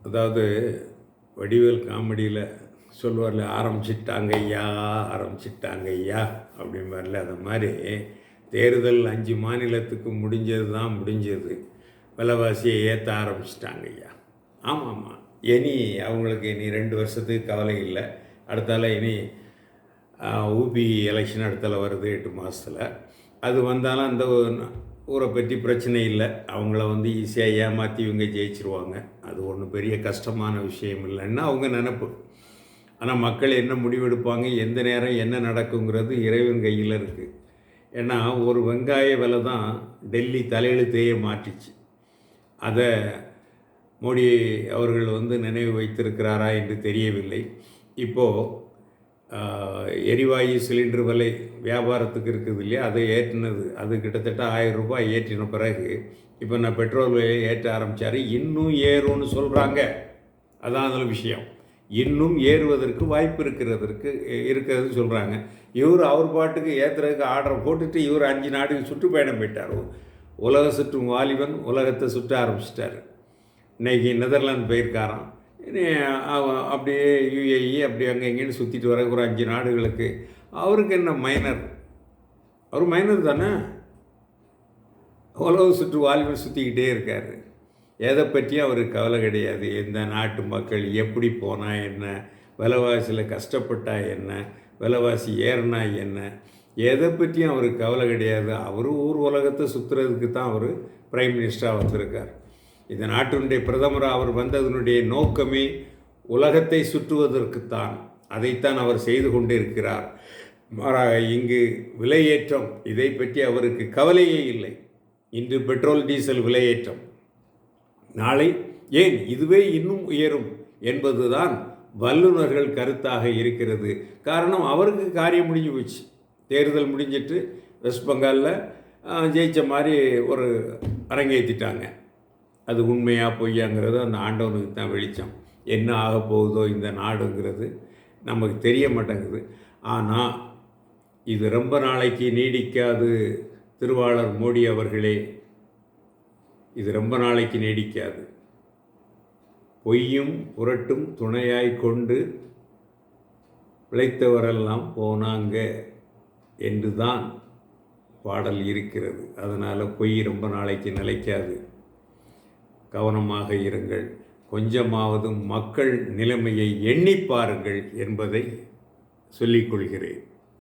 அதாவது வடிவேல் காமெடியில் சொல்லுவார்ல, ஆரம்பிச்சிட்டாங்க ஐயா ஆரம்பிச்சிட்டாங்க ஐயா அப்படிம்பார்ல, அது மாதிரி தேர்தல் 5 மாநிலத்துக்கு முடிஞ்சது தான் முடிஞ்சது, விலைவாசியை ஏற்ற ஆரம்பிச்சிட்டாங்க ஐயா. ஆமாம் ஆமாம், இனி அவங்களுக்கு இனி 2 வருஷத்துக்கு கவலை இல்லை. அடுத்தால இனி ஊபி எலெக்ஷன் அடுத்தால வருது 8 மாதத்தில். அது வந்தாலும் அந்த ஊரை பற்றி பிரச்சனை இல்லை, அவங்கள ஈஸியாக ஏமாற்றி இவங்க ஜெயிச்சிருவாங்க. அது ஒன்றும் பெரிய கஷ்டமான விஷயம் இல்லைன்னா அவங்க நினப்பு. ஆனால் மக்கள் என்ன முடிவெடுப்பாங்க, எந்த நேரம் என்ன நடக்குங்கிறது இறைவன் கையில் இருக்குது. ஏன்னா ஒரு வெங்காய விலை தான் டெல்லி தலையெழுத்தையே மாற்றிச்சு. அதை மோடி அவர்கள் நினைவு வைத்திருக்கிறாரா என்று தெரியவில்லை. இப்போது எரிவாயு சிலிண்டர் விலை வியாபாரத்துக்கு இருக்குது இல்லையா, அதை ஏற்றினது, அது கிட்டத்தட்ட 1000 ரூபாய் ஏற்றின பிறகு இப்போ நான் பெட்ரோல் விலையை ஏற்ற ஆரம்பித்தார். இன்னும் ஏறும்னு சொல்கிறாங்க. அதான் அதில் விஷயம். இன்னும் ஏறுவதற்கு வாய்ப்பு இருக்கிறது சொல்கிறாங்க. அவர் பாட்டுக்கு ஏற்றுறதுக்கு ஆர்டர் போட்டுட்டு இவர் 5 நாடுக்கு சுற்றுப்பயணம் போயிட்டார். உலக சுற்றும் வாலிபன் உலகத்தை சுற்ற ஆரம்பிச்சிட்டார். இன்றைக்கி நெதர்லாந்து போயிருக்காராம். அப்படியே யுஏஇ அப்படி அங்கே எங்கேன்னு சுற்றிட்டு வர ஒரு 5 நாடுகளுக்கு. அவருக்கு என்ன மைனர், அவர் மைனர் தானே. உலக சுற்று வாலிபன் சுற்றிக்கிட்டே இருக்கார். எதை பற்றியும் அவருக்கு கவலை கிடையாது. எந்த நாட்டு மக்கள் எப்படி போனால் என்ன, விலைவாசியில் கஷ்டப்பட்டால் என்ன, விலைவாசி ஏறினா என்ன, எதை பற்றியும் அவருக்கு கவலை கிடையாது. அவர் ஊர் உலகத்தை சுற்றுறதுக்கு தான் அவர் பிரைம் மினிஸ்டராக வந்திருக்கார். இந்த நாட்டினுடைய பிரதமராக அவர் வந்ததனுடைய நோக்கமே உலகத்தை சுற்றுவதற்குத்தான். அதைத்தான் அவர் செய்து கொண்டிருக்கிறார். மாறாக இங்கு விலையேற்றம் இதை பற்றி அவருக்கு கவலையே இல்லை. இன்று பெட்ரோல் டீசல் விலையேற்றம், நாளை ஏன் இதுவே இன்னும் உயரும் என்பதுதான் வல்லுநர்கள் கருத்தாக இருக்கிறது. காரணம், அவருக்கு காரியம் முடிஞ்சு போச்சு. தேர்தல் முடிஞ்சிட்டு வெஸ்ட் பெங்காலில் ஜெயித்த மாதிரி ஒரு அரங்கேற்றிட்டாங்க. அது உண்மையாக பொய்யாங்கிறது அந்த ஆண்டவனுக்கு தான் வெளிச்சம். என்ன ஆக போகுதோ இந்த நாடுங்கிறது நமக்கு தெரிய மாட்டேங்குது. ஆனால் இது ரொம்ப நாளைக்கு நீடிக்காது. திருவாளர் மோடி அவர்களே, இது ரொம்ப நாளைக்கு நீடிக்காது. பொய்யும் புரட்டும் துணையாய் கொண்டு பிழைத்தவரெல்லாம் போனாங்க என்று தான் பாடல் இருக்கிறது. அதனால் பொய் ரொம்ப நாளைக்கு நிலைக்காது. கவனமாக இருங்கள். கொஞ்சமாவது மக்கள் நிலைமையை எண்ணி பாருங்கள் என்பதை சொல்லிக்கொள்கிறேன்.